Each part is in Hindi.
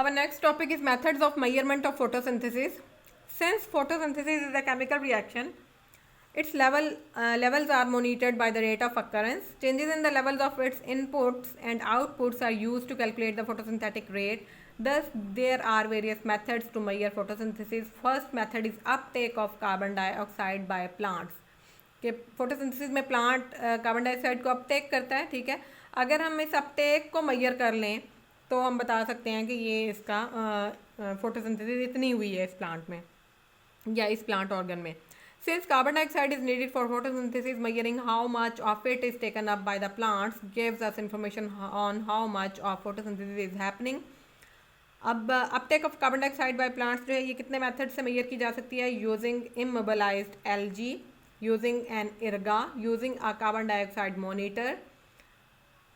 Our next topic is methods of measurement of photosynthesis. Since photosynthesis is a chemical reaction, its levels are monitored by the rate of occurrence. Changes in the levels of its inputs and outputs are used to calculate the photosynthetic rate. Thus, there are various methods to measure photosynthesis. First method is uptake of carbon dioxide by plants. कि फोटोसिंथेसिस में प्लांट कार्बन डाइऑक्साइड को अपटेक करता है, ठीक है। अगर हम इस अपटेक को मेजर कर लें तो हम बता सकते हैं कि ये इसका फोटोसिंथेसिस इतनी हुई है इस प्लांट में या इस प्लांट ऑर्गन में। Since carbon dioxide is needed for photosynthesis, measuring how much of it is taken up by the plants gives us information on how much of photosynthesis is happening. अब Uptake of carbon dioxide by plants जो है ये कितने मेथड से मेजर की जा सकती है? Using immobilised algae, using an IRGA, using a carbon dioxide monitor,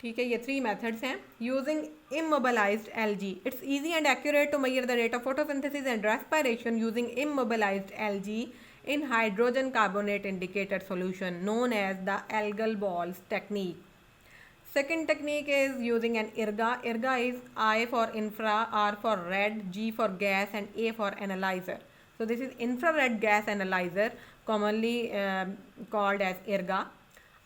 ठीक है। ये 3 मेथड्स हैं। Using immobilised algae, it's easy and accurate to measure the rate of photosynthesis and respiration using immobilised algae in hydrogen carbonate indicator solution known as the algal balls technique. Second technique is using an IRGA. IRGA is I for infra, R for red, G for gas and A for analyzer. So this is infrared gas analyzer, commonly called as IRGA.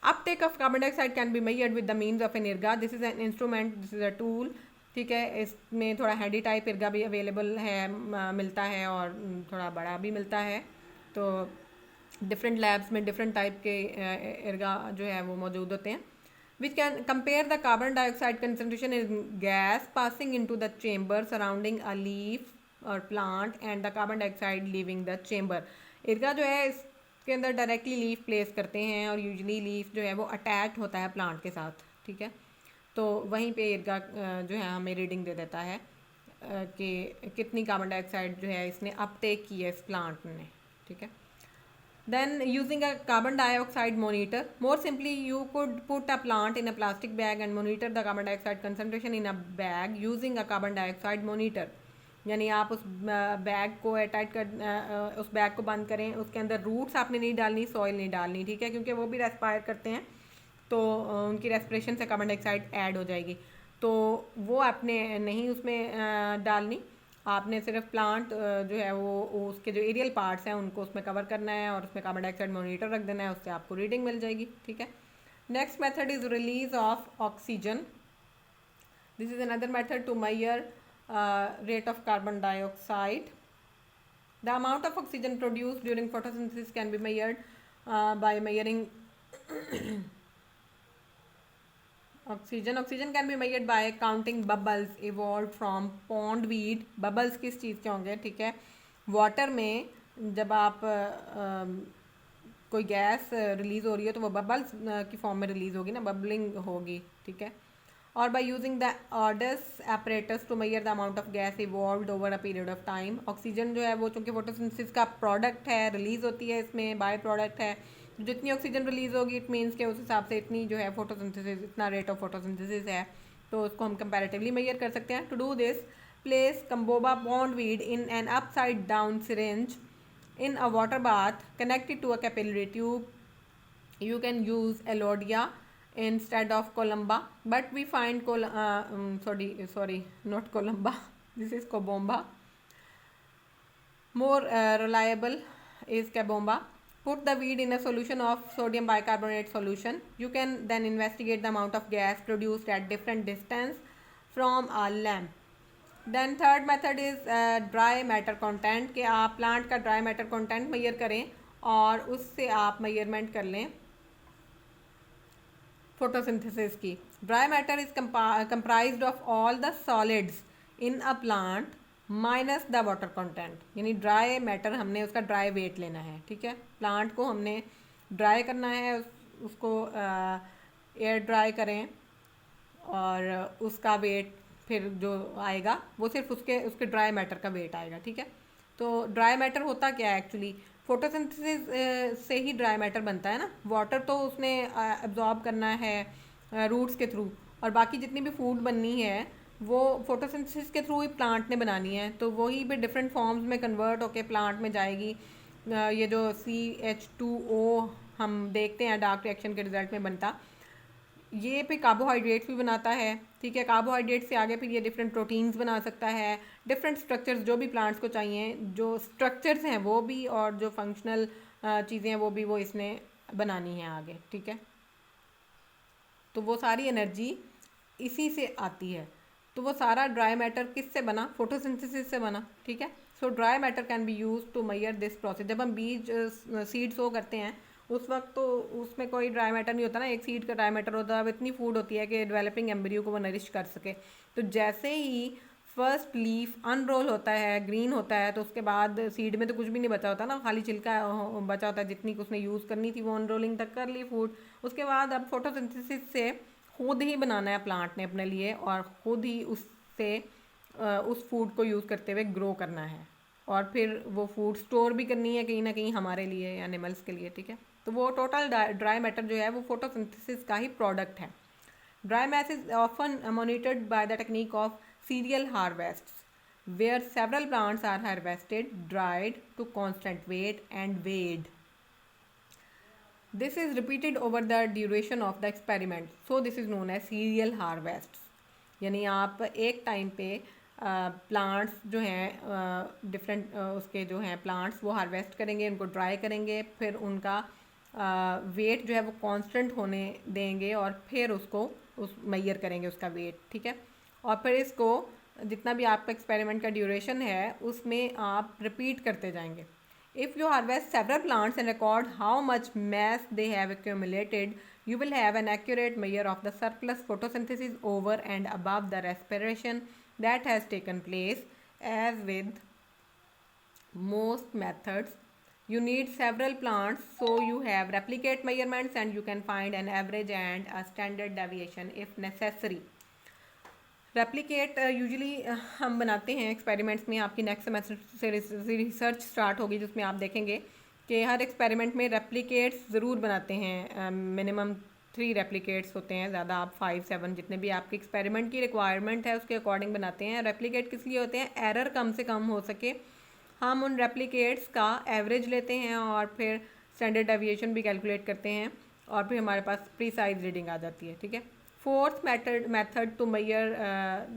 Uptake of carbon dioxide can be measured with the means of an IRGA. This is an instrument, this is a tool, ठीक है। इसमें थोड़ा हैंडी टाइप IRGA भी अवेलेबल है, मिलता है, और थोड़ा बड़ा भी मिलता है। तो डिफरेंट लैब्स में डिफरेंट टाइप के इर्गा जो है वो मौजूद होते हैं। Which can compare the carbon dioxide concentration in gas passing into the chamber surrounding a leaf और plant and the carbon dioxide leaving the chamber. IRGA जो है इसके अंदर डायरेक्टली लीफ प्लेस करते हैं और यूजली लीफ जो है वो अटैच होता है प्लांट के साथ, ठीक है। तो वहीं पे इर्गा जो है हमें रीडिंग दे देता है कि कितनी कार्बन डाइऑक्साइड जो है इसने अपटेक की है इस प्लांट ने, ठीक है। Then using a carbon dioxide monitor, more simply you could put a plant in a plastic bag and monitor the carbon dioxide concentration in a bag using a carbon dioxide monitor. यानी आप उस बैग को एयरटाइट कर उस बैग को बंद करें, उसके अंदर रूट्स आपने नहीं डालनी, सॉइल नहीं डालनी, ठीक है, क्योंकि वो भी रेस्पायर करते हैं तो उनकी रेस्पिरेशन से कार्बन डाइऑक्साइड ऐड हो जाएगी, तो वो आपने नहीं उसमें डालनी। आपने सिर्फ प्लांट जो है वो उसके जो एरियल पार्ट्स हैं उनको उसमें कवर करना है और उसमें कार्बन डाइऑक्साइड मॉनिटर रख देना है, उससे आपको रीडिंग मिल जाएगी, ठीक है। Next method is release of oxygen. This is another method to measure rate of carbon dioxide. The amount of oxygen produced during photosynthesis can be measured by measuring oxygen can be measured by counting bubbles evolved from pond weed. bubbles किस चीज़ के होंगे, ठीक है, वाटर में जब आप कोई गैस रिलीज हो रही है तो वो बबल्स की फॉर्म में रिलीज होगी ना, बबलिंग होगी, ठीक है। और by using the Audus apparatus to measure the amount of gas evolved over a period of time. Oxygen जो है वो चूँकि फोटोसिंथेसिस का प्रोडक्ट है, रिलीज होती है, इसमें बाय प्रोडक्ट है, जितनी ऑक्सीजन रिलीज होगी इट मीन्स के उस हिसाब से इतनी जो है फोटोसिंथेसिस, इतना रेट ऑफ फोटोसिंथेसिस है, तो उसको हम कंपैरेटिवली मेजर कर सकते हैं. To do this place cabomba pond weed in an upside down syringe in a water bath connected to a capillary tube. You can use Elodia instead of Columba, but we find not Columba, this is Cobomba. More reliable is Cabomba. Put the weed in a solution of sodium bicarbonate solution. You can then investigate the amount of gas produced at different distance from a lamp. Then third method is dry matter content, कि आप प्लांट का ड्राई मैटर कंटेंट मेजर करें और उससे आप मेजरमेंट कर लें फोटोसिंथेसिस की. Dry matter is comprised of all the solids in a plant minus the water content. यानी ड्राई मैटर हमने उसका ड्राई वेट लेना है, ठीक है. प्लांट को हमने ड्राई करना है, उसको एयर ड्राई करें और उसका वेट फिर जो आएगा वो सिर्फ उसके ड्राई मैटर का वेट आएगा, ठीक है. तो ड्राई मैटर होता क्या है एक्चुअली, फोटोसिंथेसिस से ही ड्राई मैटर बनता है ना. वाटर तो उसने एब्जॉर्ब करना है रूट्स के थ्रू, और बाकी जितनी भी फूड बननी है वो फोटोसिंथेसिस के थ्रू ही प्लांट ने बनानी है, तो वही भी डिफरेंट फॉर्म्स में कन्वर्ट होके प्लांट में जाएगी. ये जो CH2O हम देखते हैं डार्क रिएक्शन के रिजल्ट में बनता, ये फिर कार्बोहाइड्रेट्स भी बनाता है, ठीक है। कार्बोहाइड्रेट से आगे फिर ये डिफरेंट प्रोटीन्स बना सकता है, डिफरेंट स्ट्रक्चर्स जो भी प्लांट्स को चाहिए, जो स्ट्रक्चर्स हैं वो भी, और जो फंक्शनल चीज़ें हैं वो भी, वो इसने बनानी है आगे, ठीक है। तो वो सारी एनर्जी इसी से आती है। तो वो सारा ड्राई मैटर किससे बना? फोटोसिंथेसिस से बना, ठीक है। So dry matter can be use to measure this process. जब हम बीज सीड सो करते हैं उस वक्त तो उसमें कोई ड्राई मैटर नहीं होता ना, एक सीड का ड्राई मैटर होता है। अब इतनी फूड होती है कि डेवलपिंग एम्ब्रियो को वो नरिश कर सके। तो जैसे ही फर्स्ट लीफ अनरोल होता है, ग्रीन होता है, तो उसके बाद सीड में तो कुछ भी नहीं बचा होता ना, खाली छिलका बचा होता है। जितनी उसने यूज़ करनी थी वो अनरोलिंग तक कर ली फूड। उसके बाद अब फोटोसिंथेसिस से खुद ही बनाना है प्लांट ने अपने लिए, और खुद ही उससे उस फूड को यूज़ करते हुए ग्रो करना है, और फिर वो फूड स्टोर भी करनी है कहीं ना कहीं हमारे लिए या एनिमल्स के लिए, ठीक है। तो वो टोटल ड्राई मैटर जो है वो फोटोसिंथेसिस का ही प्रोडक्ट है। Dry mass is often monitored by the technique of serial harvest, where several plants are harvested, dried to constant weight and weighed. This is repeated over the duration of the experiment. So this is known as serial harvests. यानी आप एक टाइम पे प्लांट्स जो हैं डिफरेंट उसके जो हैं प्लांट्स वो हार्वेस्ट करेंगे, उनको ड्राई करेंगे, फिर उनका वेट जो है वो कांस्टेंट होने देंगे, और फिर उसको उस मेजर करेंगे उसका वेट, ठीक है। और फिर इसको जितना भी आपका एक्सपेरिमेंट का ड्यूरेशन है उसमें आप रिपीट करते जाएंगे। If you harvest several plants and record how much mass they have accumulated, you will have an accurate measure of the surplus photosynthesis over and above the respiration that has taken place. As with most methods, you need several plants, so you have replicate measurements and you can find an average and a standard deviation if necessary. Replicate usually हम बनाते हैं एक्सपेरिमेंट्स में। आपकी नेक्स्ट सेमेस्टर से रिसर्च स्टार्ट होगी जिसमें आप देखेंगे कि हर एक्सपेरिमेंट में रेप्लिकेट्स ज़रूर बनाते हैं। मिनिमम 3 रेप्लिकेट्स होते हैं, ज़्यादा आप 5, 7 जितने भी आपके एक्सपेरिमेंट की रिक्वायरमेंट है उसके अकॉर्डिंग बनाते हैं। रेप्लिकेट किस लिए होते हैं? एरर कम से कम हो सके। हम उन रेप्लिकेट्स का एवरेज लेते हैं और फिर स्टैंडर्ड डेविएशन भी कैलकुलेट करते हैं, और फिर हमारे पास प्रीसाइज रीडिंग आ जाती है, ठीक है। Fourth method to measure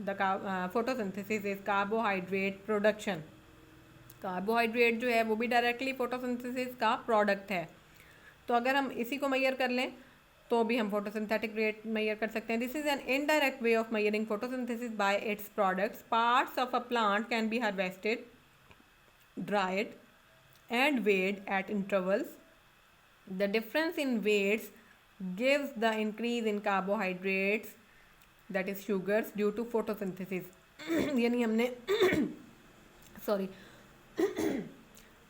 the photosynthesis is carbohydrate production. Carbohydrate जो है वो भी डायरेक्टली फोटोसिंथेसिस का प्रोडक्ट है। तो अगर हम इसी को मेजर कर लें तो भी हम फोटोसिंथेटिक रेट मेजर कर सकते हैं। This is an indirect way of measuring photosynthesis by its products. Parts of a plant can be harvested, dried and weighed at intervals. The difference in weights gives the increase in carbohydrates, that is sugars, due to photosynthesis. यानी हमने सॉरी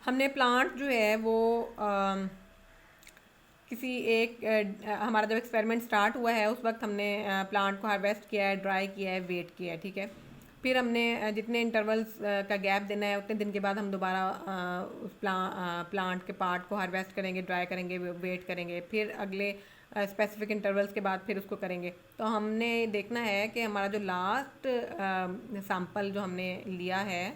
हमने प्लांट जो है वो किसी एक हमारा जब एक्सपेरिमेंट स्टार्ट हुआ है उस वक्त हमने प्लांट को हार्वेस्ट किया है, ड्राई किया है, वेट किया है, ठीक है। फिर हमने जितने इंटरवल्स का गैप देना है उतने दिन के बाद हम दोबारा उस प्लांट के पार्ट को हार्वेस्ट करेंगे, ड्राई करेंगे, वेट करेंगे, फिर अगले स्पेसिफिक इंटरवल्स के बाद फिर उसको करेंगे। तो हमने देखना है कि हमारा जो लास्ट सैंपल जो हमने लिया है,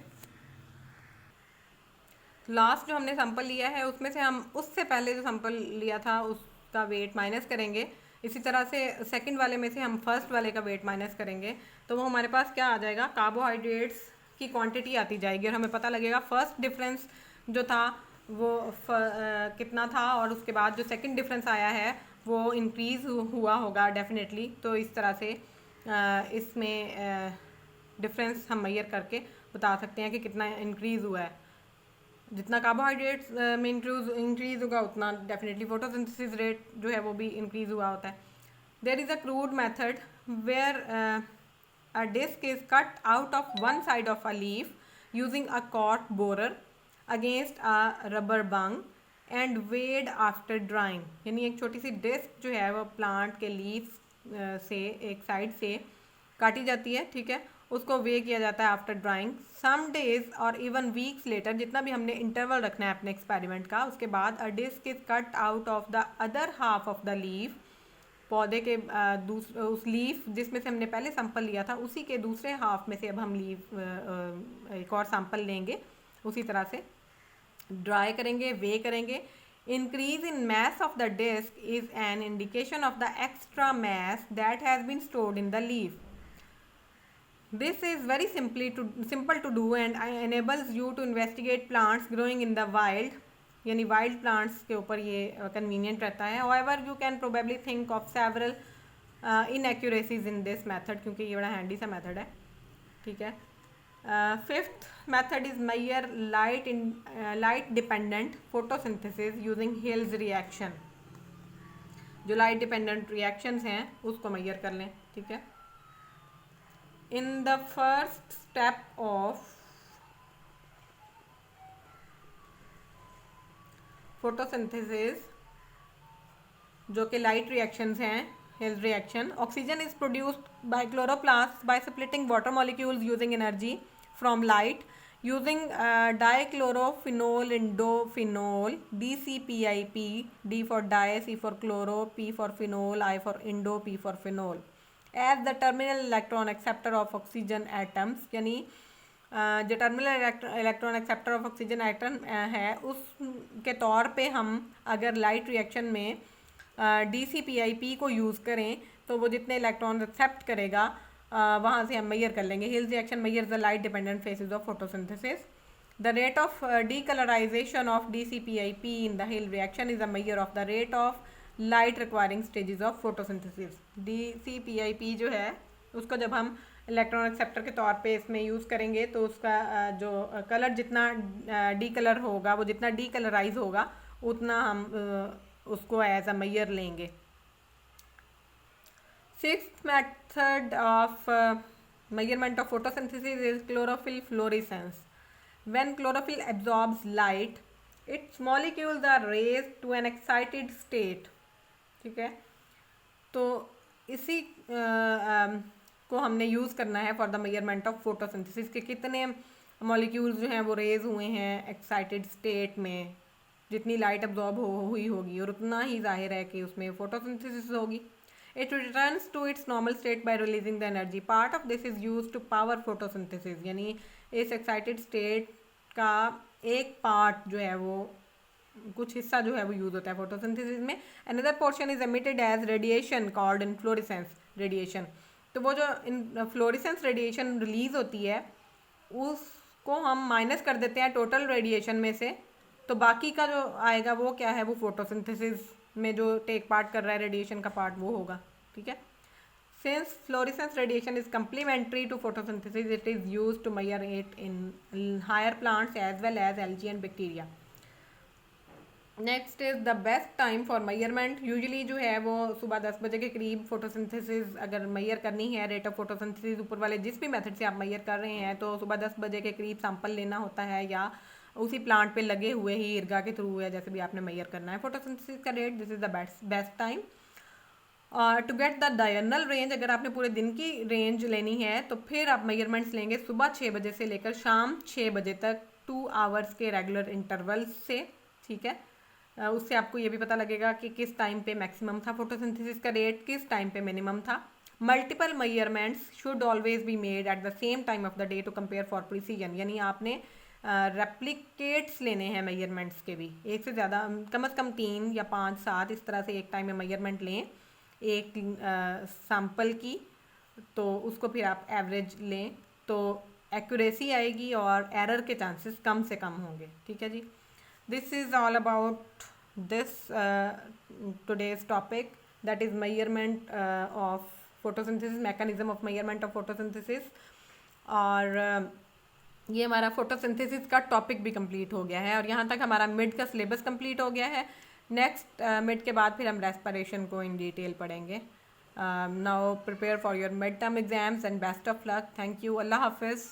लास्ट जो हमने सैंपल लिया है उसमें से हम उससे पहले जो सैंपल लिया था उसका वेट माइनस करेंगे। इसी तरह से सेकंड वाले में से हम फर्स्ट वाले का वेट माइनस करेंगे, तो वो हमारे पास क्या आ जाएगा? कार्बोहाइड्रेट्स की क्वांटिटी आती जाएगी, और हमें पता लगेगा फर्स्ट डिफरेंस जो था वो कितना था, और उसके बाद जो सेकंड डिफरेंस आया है वो इंक्रीज़ हुआ होगा डेफिनेटली। तो इस तरह से इसमें डिफरेंस हम मेजर करके बता सकते हैं कि कितना इंक्रीज़ हुआ है। जितना कार्बोहाइड्रेट्स में इंक्रीज़ होगा उतना डेफिनेटली फोटोसिंथेसिस रेट जो है वो भी इंक्रीज़ हुआ होता है। There is a crude method where a disc is cut out of one side of a leaf using a cork borer against a rubber bung and weighed after drying. यानी एक छोटी सी डिस्क जो है वो प्लांट के लीफ से एक साइड से काटी जाती है, ठीक है, उसको वे किया जाता है आफ्टर ड्राइंग। सम डेज और इवन वीक्स लेटर, जितना भी हमने इंटरवल रखना है अपने एक्सपेरिमेंट का, उसके बाद a disc is cut out of the other half of the leaf. पौधे के उस लीफ जिसमें से हमने पहले सैंपल लिया था उसी के दूसरे हाफ में से अब हम लीफ एक और सैंपल लेंगे, उसी तरह से ड्राई करेंगे, वे करेंगे, Increase in mass of the disc is an indication of the extra mass that has been stored in the leaf. This is very simple to do and enables you to investigate plants growing in the wild. यानी वाइल्ड प्लांट्स के ऊपर ये कन्वीनियंट रहता है. However, you can probably think of several inaccuracies in this method, क्योंकि ये बड़ा हैंडी सा मेथड है. ठीक है. Fifth method is measure light dependent photosynthesis using Hill's reaction. जो लाइट डिपेंडेंट रिएक्शंस हैं उसको मेजर कर लें. ठीक है. In the first step of photosynthesis, जो कि लाइट रिएक्शंस हैं, Hill's reaction, oxygen is produced by chloroplasts by splitting water molecules using energy from light using dichlorophenol indophenol, DCPIP, D for di, C for chloro, P for phenol, I for indo, P for phenol, as the terminal electron acceptor of oxygen atoms. यानी जो terminal electron acceptor of oxygen atom है उसके तौर पे हम अगर लाइट रिएक्शन में DCPIP को यूज़ करें तो वो जितने इलेक्ट्रॉन एक्सेप्ट करेगा वहाँ से हम मेजर कर लेंगे. Hills reaction measures the light dependent faces of photosynthesis. The rate of decolourisation of DCPIP in the hill reaction is a measure of the rate of light requiring stages of photosynthesis. DCPIP जो है उसको जब हम इलेक्ट्रॉन एक्सेप्टर के तौर पे इसमें यूज़ करेंगे तो उसका जो कलर जितना डी कलर होगा, वो जितना डी कलराइज होगा उतना हम उसको एज अ मेजर लेंगे. Sixth method of measurement of photosynthesis is chlorophyll fluorescence. When chlorophyll absorbs light, its molecules are raised to an excited state. ठीक है. तो इसी को हमने यूज़ करना है for the measurement of photosynthesis के कितने मॉलिक्यूल्स जो हैं वो रेज हुए हैं एक्साइटेड स्टेट में, जितनी लाइट अब्जॉर्ब हुई होगी और उतना ही जाहिर है कि उसमें फोटोसिंथेसिस होगी. It returns to its normal state by releasing the energy. Part of this is used to power photosynthesis. यानी इस excited state का एक part जो है वो कुछ हिस्सा जो है वो यूज़ होता है photosynthesis में. Another portion is emitted as radiation called inflorescence radiation. तो वो जो फ्लोरेसेंस रेडिएशन रिलीज़ होती है उसको हम माइनस कर देते हैं टोटल रेडिएशन में से, तो बाकी का जो आएगा वो क्या है, वो फोटोसिंथेसिस में जो टेक पार्ट कर रहा है रेडिएशन का पार्ट वो होगा. ठीक है. Since fluorescence radiation is complementary to photosynthesis it is used to measure it in higher plants as well as algae and bacteria. Next is the best time for measurement. Usually जो है वो सुबह 10 बजे के करीब फोटोसिंथेसिस अगर मेजर करनी है, रेट ऑफ फोटोसिंथेसिस ऊपर वाले जिस भी मेथड से आप मेजर कर रहे हैं तो सुबह 10 बजे के करीब सैंपल लेना होता है या उसी प्लांट पे लगे हुए ही इर्गा के थ्रू या जैसे भी आपने मेजर करना है फोटोसिंथेसिस का rate. This is the best time to get the diagonal range. अगर आपने पूरे दिन की रेंज लेनी है तो फिर आप मेजरमेंट्स लेंगे सुबह 6 बजे से लेकर शाम 6 बजे तक 2 आवर्स के रेगुलर इंटरवल्स से. ठीक है. उससे आपको ये भी पता लगेगा कि किस टाइम पे मैक्सिमम था फोटोसिंथेसिस का रेट, किस टाइम पे मिनिमम था. Multiple measurements should always be made at the same time of the day to compare for precision. यानी आपने रेप्लिकेट्स लेने हैं मेजरमेंट्स के भी, एक से ज़्यादा, कम से कम 3 या 5 7 इस तरह से एक टाइम में मेजरमेंट लें एक सैम्पल की, तो उसको फिर आप एवरेज लें तो एक्यूरेसी आएगी और एरर के चांसेस कम से कम होंगे. ठीक है जी. This is all about this today's topic, that is measurement of photosynthesis, mechanism of measurement of photosynthesis. और ये हमारा फोटोसिंथेसिस का टॉपिक भी कंप्लीट हो गया है और यहाँ तक हमारा मिड का सिलेबस कंप्लीट हो गया है. नेक्स्ट मिड के बाद फिर हम रेस्पिरेशन को इन डिटेल पढ़ेंगे. Now prepare for your mid term exams and best of luck. Thank you. अल्लाह हाफिज़.